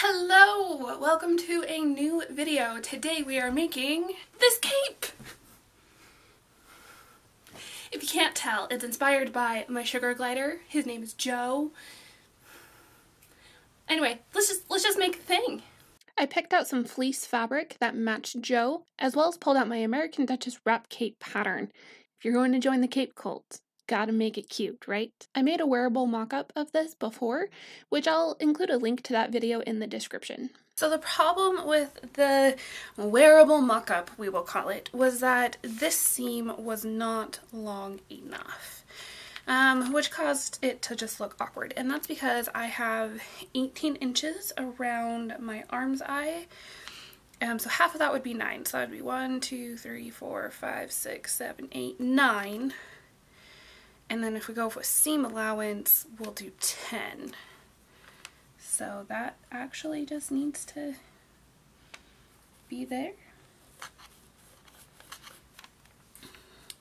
Hello! Welcome to a new video. Today we are making this cape! If you can't tell, it's inspired by my sugar glider. His name is Joe. Anyway, let's just make the thing. I picked out some fleece fabric that matched Joe, as well as pulled out my American Duchess wrap cape pattern. If you're going to join the cape cult, gotta make it cute, right? I made a wearable mock-up of this before, which I'll include a link to that video in the description. So the problem with the wearable mock-up, we will call it, was that this seam was not long enough, which caused it to just look awkward. And that's because I have 18 inches around my arm's eye. So half of that would be 9. So that would be 1, 2, 3, 4, 5, 6, 7, 8, 9. And then if we go with seam allowance, we'll do 10. So that actually just needs to be there.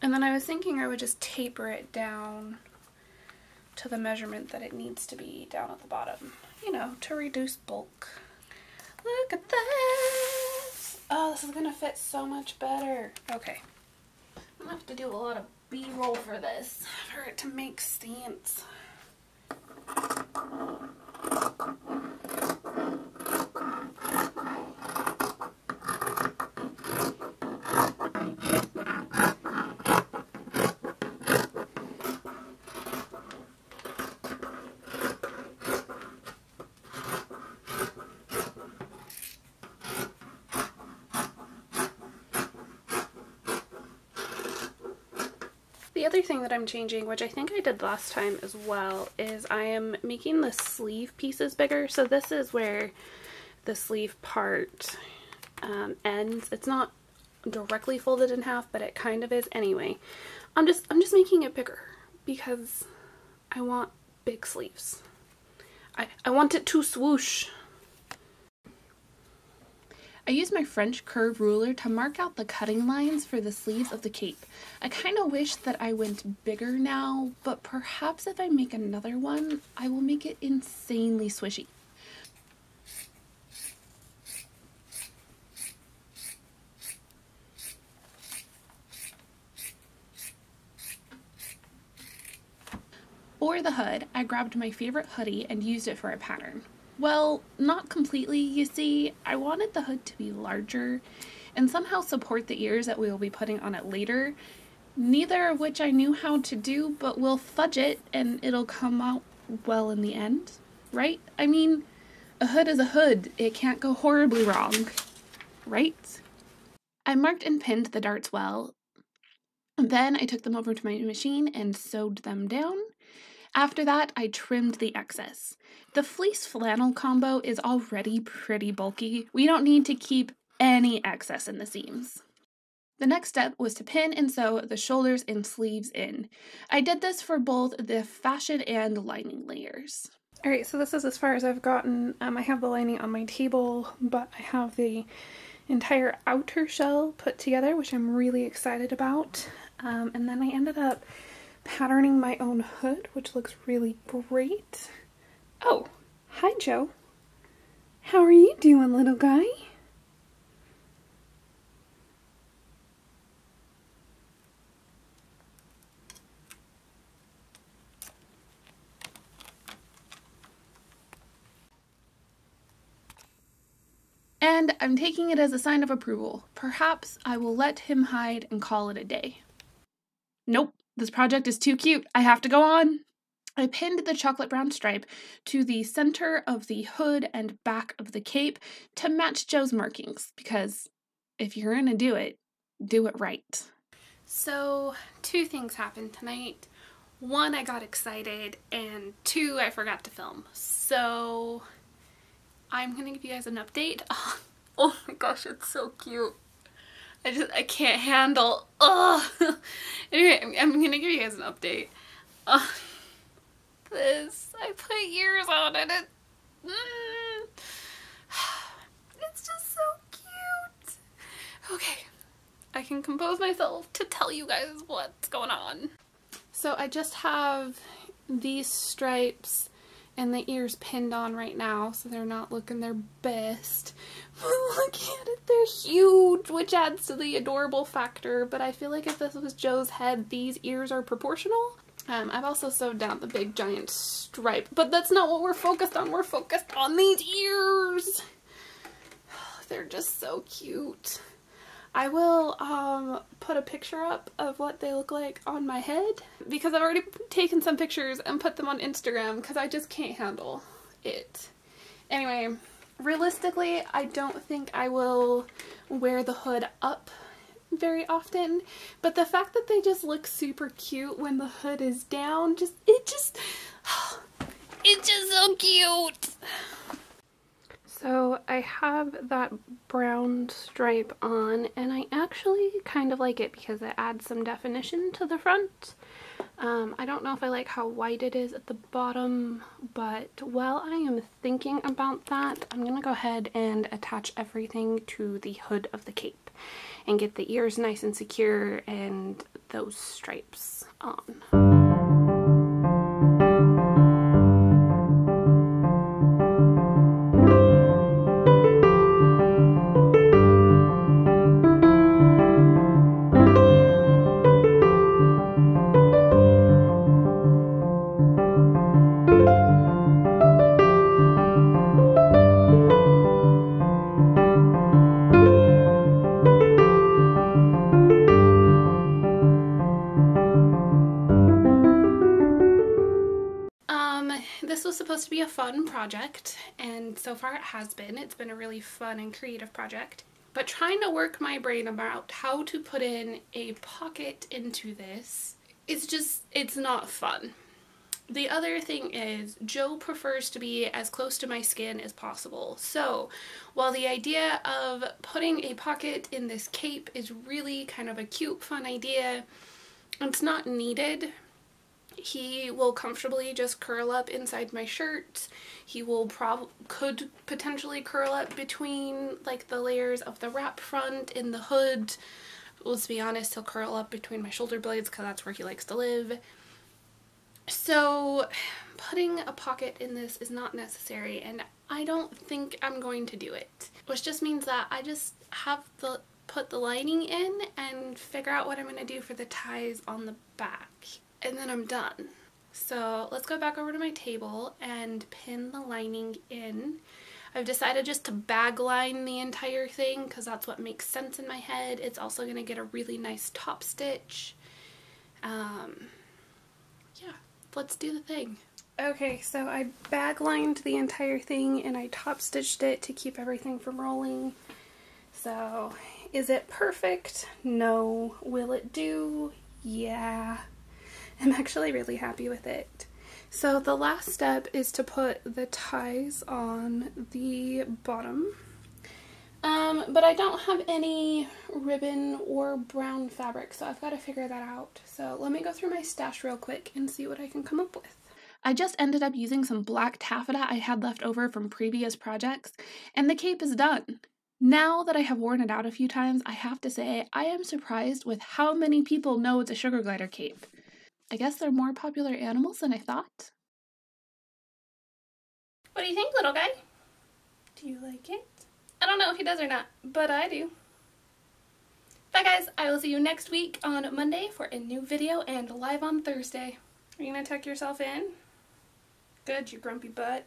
And then I was thinking I would just taper it down to the measurement that it needs to be down at the bottom, you know, to reduce bulk. Look at this! Oh, this is gonna fit so much better. Okay. I'm gonna have to do a lot of B-roll for this, for it to make sense. The other thing that I'm changing, which I think I did last time as well, is I am making the sleeve pieces bigger. So this is where the sleeve part ends. It's not directly folded in half, but it kind of is anyway. I'm just making it bigger because I want big sleeves. I want it to swoosh. I used my French curve ruler to mark out the cutting lines for the sleeves of the cape. I kind of wish that I went bigger now, but perhaps if I make another one, I will make it insanely swishy. For the hood, I grabbed my favorite hoodie and used it for a pattern. Well, not completely, you see. I wanted the hood to be larger and somehow support the ears that we will be putting on it later, neither of which I knew how to do, but we'll fudge it and it'll come out well in the end, right? I mean, a hood is a hood. It can't go horribly wrong, right? I marked and pinned the darts well. Then I took them over to my machine and sewed them down. After that, I trimmed the excess. The fleece flannel combo is already pretty bulky. We don't need to keep any excess in the seams. The next step was to pin and sew the shoulders and sleeves in. I did this for both the fashion and lining layers. Alright, so this is as far as I've gotten. I have the lining on my table, but I have the entire outer shell put together, which I'm really excited about. And then I ended up patterning my own hood, which looks really great. Oh, hi Joe. How are you doing, little guy? And I'm taking it as a sign of approval. Perhaps I will let him hide and call it a day. Nope. This project is too cute. I have to go on. I pinned the chocolate brown stripe to the center of the hood and back of the cape to match Joe's markings, because if you're gonna do it right. So 2 things happened tonight. 1, I got excited, and 2, I forgot to film. So I'm gonna give you guys an update. Oh my gosh, it's so cute. I can't handle. Ugh. Anyway, I'm gonna give you guys an update. This, I put ears on it. It's just so cute. Okay, I can compose myself to tell you guys what's going on. So I just have these stripes and the ears pinned on right now, so they're not looking their best. But look at it, they're huge, which adds to the adorable factor, but I feel like if this was Joe's head, these ears are proportional. I've also sewed down the big giant stripe, but that's not what we're focused on. We're focused on these ears. They're just so cute. I will put a picture up of what they look like on my head, because I've already taken some pictures and put them on Instagram because I just can't handle it. Anyway, realistically, I don't think I will wear the hood up very often, but the fact that they just look super cute when the hood is down, it's just so cute. So I have that brown stripe on, and I actually kind of like it because it adds some definition to the front. I don't know if I like how white it is at the bottom, but while I am thinking about that, I'm gonna go ahead and attach everything to the hood of the cape and get the ears nice and secure and those stripes on. This was supposed to be a fun project, and so far it has been. It's been a really fun and creative project. But trying to work my brain about how to put in a pocket into this is just, it's not fun. The other thing is, Joe prefers to be as close to my skin as possible. So while the idea of putting a pocket in this cape is really kind of a cute, fun idea, it's not needed. He will comfortably just curl up inside my shirt. He will could potentially curl up between like the layers of the wrap front in the hood. Let's be honest, he'll curl up between my shoulder blades because that's where he likes to live. So putting a pocket in this is not necessary, and I don't think I'm going to do it. Which just means that I just have to put the lining in and figure out what I'm going to do for the ties on the back. And then I'm done. So let's go back over to my table and pin the lining in. I've decided just to bag line the entire thing because that's what makes sense in my head. It's also going to get a really nice top stitch. Yeah, let's do the thing. Okay, so I bag lined the entire thing and I top stitched it to keep everything from rolling. So is it perfect? No. Will it do? Yeah. I'm actually really happy with it. So the last step is to put the ties on the bottom. But I don't have any ribbon or brown fabric, so I've got to figure that out. So let me go through my stash real quick and see what I can come up with. I just ended up using some black taffeta I had left over from previous projects, and the cape is done. Now that I have worn it out a few times, I have to say I am surprised with how many people know it's a sugar glider cape. I guess they're more popular animals than I thought. What do you think, little guy? Do you like it? I don't know if he does or not, but I do. Bye guys, I will see you next week on Monday for a new video and live on Thursday. Are you gonna tuck yourself in? Good, you grumpy butt.